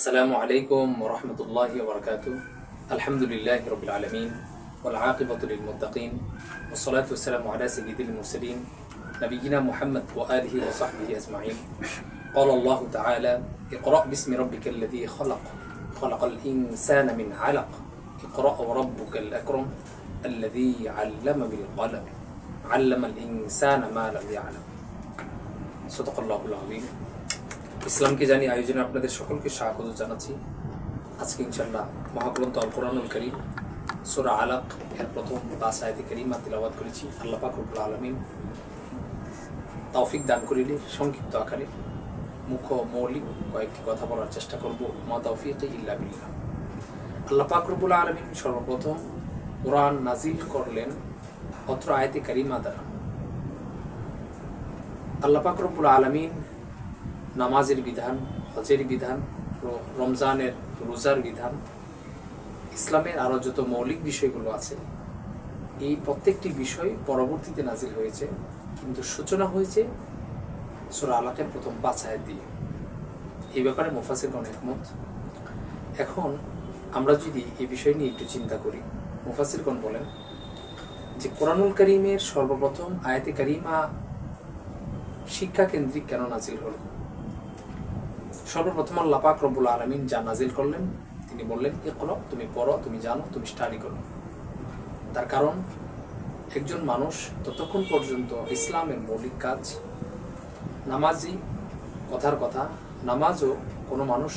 আসসালামু আলাইকুম ওয়া রাহমাতুল্লাহি ওয়া বারাকাতুহু। আলহামদুলিল্লাহি রাব্বিল আলামিন ওয়াল আকিবাতু লিল মুত্তাকিন ওয়াস সালাতু ওয়াস সালামু আলা সাইয়্যিদিল মুরসালিন নাবিয়িনা মুহাম্মদ ওয়া আলিহি ওয়া সাহবিহি আজমাইন। ক্বালা আল্লাহু তাআলা ইকরা বিসমি রাব্বিকাল্লাযী খালাক খালাকাল ইনসানা মিন আলাক ইকরা ওয়া রাব্বুকাল আকরাম আল্লাযী আল্লামা বিল কলম আল্লামাল ইনসানা মা লাম ইয়ালাম। সাদাকাল্লাহুল আযীম। ইসলামকে জানি আয়োজনে আপনাদের সকলকে স্বাগত জানাচ্ছি। আজকে ইনশাআল্লাহ মহাগ্রন্থ আল কোরআনুল কারীম সূরা আলাক এর প্রথম 5 আয়াতে কারিমা তিলাওয়াত করেছি। আল্লাহ পাক রব্বুল আলামিন তৌফিক দান করিলে সংক্ষিপ্ত আকারে মুখ্য মৌলিক কয়েকটি কথা বলার চেষ্টা করব। মা তাওফীকি ইল্লা বিল্লাহ। আল্লাহ পাক রব্বুল আলামিন সর্বপ্রথম কোরআন নাজিল করলেন অত্র আয়াতে কারিমা দ্বারা। আল্লাহ পাক রব্বুল আলামিন নামাজের বিধান, হজের বিধান, রমজানের রোজার বিধান, ইসলামের আরও যত মৌলিক বিষয়গুলো আছে এই প্রত্যেকটি বিষয় পরবর্তীতে নাজিল হয়েছে, কিন্তু সূচনা হয়েছে সূরা আলাকের প্রথম 5 আয়াত দিয়ে। এই ব্যাপারে মুফাসসিরগণ একমত। এখন আমরা যদি এই বিষয় নিয়ে একটু চিন্তা করি, মুফাসসিরগণ বলেন যে কোরআনুল কারীমের সর্বপ্রথম আয়াতে কারিমা শিক্ষা কেন্দ্রিক কেন নাজিল হলো? সর্বপ্রথম আল্লাহ পাক রব্বুল আলামিন যা নাজিল করলেন, তিনি বললেন ইকরা, তুমি পড়ো, তুমি জানো, তুমি স্টাডি করো। তার কারণ একজন মানুষ ততক্ষণ পর্যন্ত ইসলামের মৌলিক কাজ নামাজই কথার কথা, নামাজও কোনো মানুষ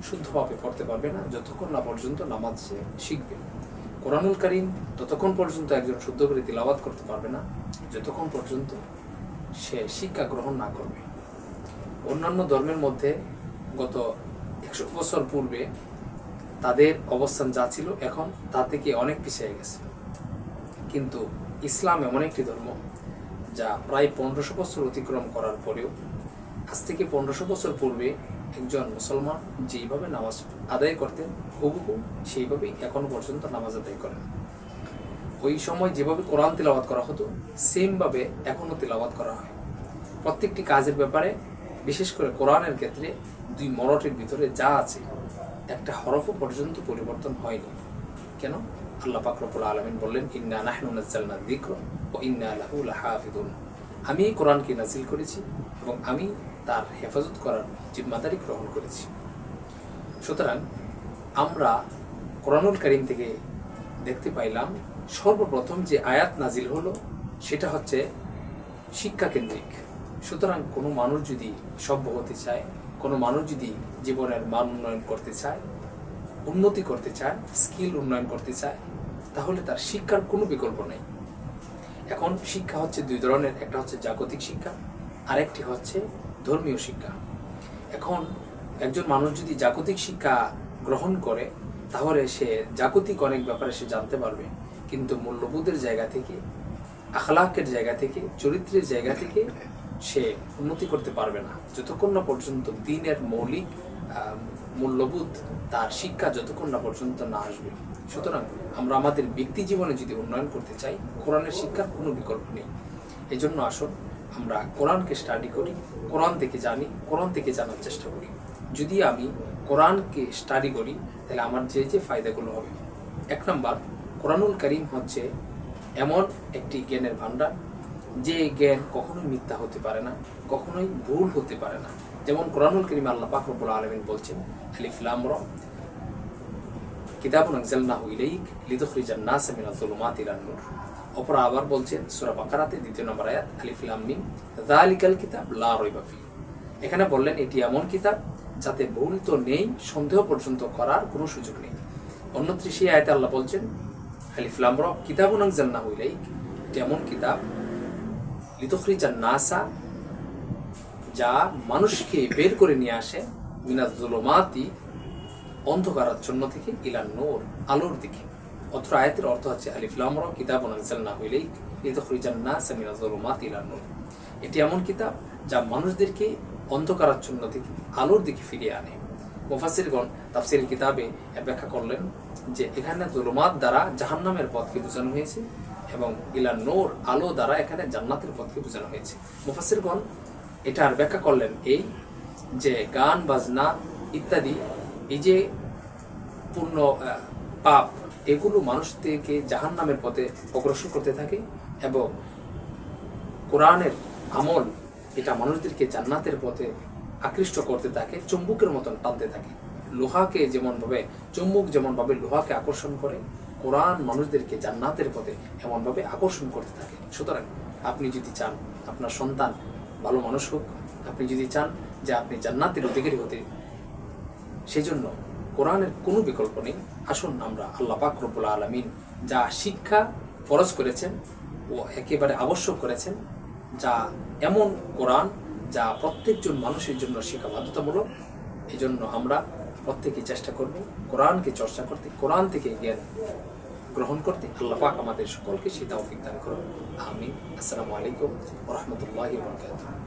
শুদ্ধভাবে পড়তে পারবে না যতক্ষণ না পর্যন্ত নামাজ সে শিখবে। কোরআনুল কারীম ততক্ষণ পর্যন্ত একজন শুদ্ধ করে তিলাওয়াত করতে পারবে না যতক্ষণ পর্যন্ত সে শিক্ষা গ্রহণ না করবে। অন্যান্য ধর্মের মধ্যে গত 100 বছর পূর্বে তাদের অবস্থান যা ছিল এখন তা থেকে অনেক পিছিয়ে গেছে, কিন্তু ইসলাম এমন একটি ধর্ম যা প্রায় 1500 বছর অতিক্রম করার পরেও আজ থেকে 1500 বছর পূর্বে একজন মুসলমান যেইভাবে নামাজ আদায় করতেন হুবহু সেইভাবেই এখনো পর্যন্ত নামাজ আদায় করেন। ওই সময় যেভাবে কোরআন তিলাওয়াত করা হতো সেমভাবে এখনও তিলাওয়াত করা হয়। প্রত্যেকটি কাজের ব্যাপারে, বিশেষ করে কোরআনের ক্ষেত্রে 2 মরটের ভিতরে যা আছে একটা হরফও পর্যন্ত পরিবর্তন হয়নি। কেন? আল্লাহ পাক রব্বুল আলামিন বললেন ইন্না নাহনু নাযালনা যিকরা ওয়া ইন্না লাহু লাহাফিজুন। আমি এই কোরআনকে নাজিল করেছি এবং আমি তার হেফাজত করার জিম্মাদারি গ্রহণ করেছি। সুতরাং আমরা কোরআনুল কারীম থেকে দেখতে পাইলাম সর্বপ্রথম যে আয়াত নাজিল হলো সেটা হচ্ছে শিক্ষা কেন্দ্রিক। সুতরাং কোনো মানুষ যদি সভ্য হতে চায়, কোনো মানুষ যদি জীবনের মান উন্নয়ন করতে চায়, উন্নতি করতে চায়, স্কিল উন্নয়ন করতে চায়, তাহলে তার শিক্ষার কোনো বিকল্প নেই। এখন শিক্ষা হচ্ছে 2 ধরনের, একটা হচ্ছে জাগতিক শিক্ষা, আরেকটি হচ্ছে ধর্মীয় শিক্ষা। এখন একজন মানুষ যদি জাগতিক শিক্ষা গ্রহণ করে তাহলে সে জাগতিক অনেক ব্যাপারে সে জানতে পারবে, কিন্তু মূল্যবোধের জায়গা থেকে, আখলাকের জায়গা থেকে, চরিত্রের জায়গা থেকে সে উন্নতি করতে পারবে না যতক্ষণ না পর্যন্ত দ্বীনের মৌলিক মূল্যবোধ, তার শিক্ষা যতক্ষণ না পর্যন্ত না আসবে। সুতরাং আমরা আমাদের ব্যক্তি জীবনে যদি উন্নয়ন করতে চাই, কোরআনের শিক্ষার কোনো বিকল্প নেই। এই জন্য আসুন আমরা কোরআনকে স্টাডি করি, কোরআন থেকে জানি, কোরআন থেকে জানার চেষ্টা করি। যদি আমি কোরআনকে স্টাডি করি তাহলে আমার যে ফায়দাগুলো হবে, 1 নম্বর, কোরআনুল কারীম হচ্ছে এমন একটি জ্ঞানের ভাণ্ডার যে জ্ঞান কখনোই মিথ্যা হতে পারে না, কখনোই ভুল হতে পারে না। যেমন কোরআনুল কারীম আল্লাহ পাক রব্বুল আলামিন বলছেন আলিফ লাম রা কিতাবুন আনজালনাহু ইলাইক লিতুখরিজান নাসা মিনাজ যুলুমাতি ইলান নূর। অপর আবার বলছেন সূরা বাকারাতে 2 নম্বর আয়াত আলিফ লাম মিম যালিকাল কিতাব লা রাইবা ফি। এখানে বললেন এটি এমন কিতাব যাতে ভুল তো নেই, সন্দেহ পর্যন্ত করার কোনো সুযোগ নেই। অন্য 30 আয়াতে আল্লাহ বলছেন আলিফ লাম রা কিতাবুন আনজালনাহু ইলাইক, এটি এমন কিতাব লিতুখরিজান নাসা, যা মানুষকে বের করে নিয়ে আসে মিনাজ যুলুমাতি, অন্ধকারাচ্ছন্ন থেকে, ইলান নূর, আলোর দিকে। অত্র আয়াতের অর্থ হচ্ছে আলিফ লাম রা কিতাবুন আনজালনাহু ইলাইক লিতুখরিজান নাসা মিনাজ যুলুমাতি ইলান নূর। এটি এমন কিতাব যা মানুষদেরকে অন্ধকারাচ্ছন্ন থেকে আলোর দিকে ফিরিয়ে আনে। মুফাসসিরগণ তাফসীরের কিতাবে ব্যাখ্যা করলেন যে এখানে যুলুমাত দ্বারা জাহান্নামের পথকে বোঝানো হয়েছে এবং ইলান নূর, আলো দ্বারা এখানে জান্নাতের পথকে বোঝানো হয়েছে। মুফাসসিরগণ এটার ব্যাখ্যা করলেন এই যে গান বাজনা ইত্যাদি এই যে পূর্ণ পাপ, এগুলো মানুষদেরকে জাহান্নামের পথে অগ্রসর করতে থাকে, এবং কোরআনের আমল এটা মানুষদেরকে জান্নাতের পথে আকৃষ্ট করতে থাকে, চুম্বকের মতন টানতে থাকে। লোহাকে যেমনভাবে চুম্বক যেমনভাবে লোহাকে আকর্ষণ করে, কোরআন মানুষদেরকে জান্নাতের পথে এমনভাবে আকর্ষণ করতে থাকে। সুতরাং আপনি যদি চান আপনার সন্তান ভালো মানুষ হোক, আপনি যদি চান যে আপনি জান্নাতের অধিকারী হতে, সেই জন্য কোরআনের কোনো বিকল্প নেই। আসুন আমরা আল্লাহ পাক রব্বুল আলামিন যা শিক্ষা ফরজ করেছেন ও একেবারে আবশ্যক করেছেন, যা এমন কোরআন যা প্রত্যেকজন মানুষের জন্য শিক্ষা বাধ্যতামূলক, এই জন্য আমরা প্রত্যেকেই চেষ্টা করব কোরআনকে চর্চা করতে, কোরআন থেকে জ্ঞান গ্রহণ করতে। আল্লাহ পাক আমাদের সকলকে সেই তৌফিক দান করুন। আমিন। আসসালামু আলাইকুম ওয়া রাহমাতুল্লাহি ওয়া বারাকাতুহু।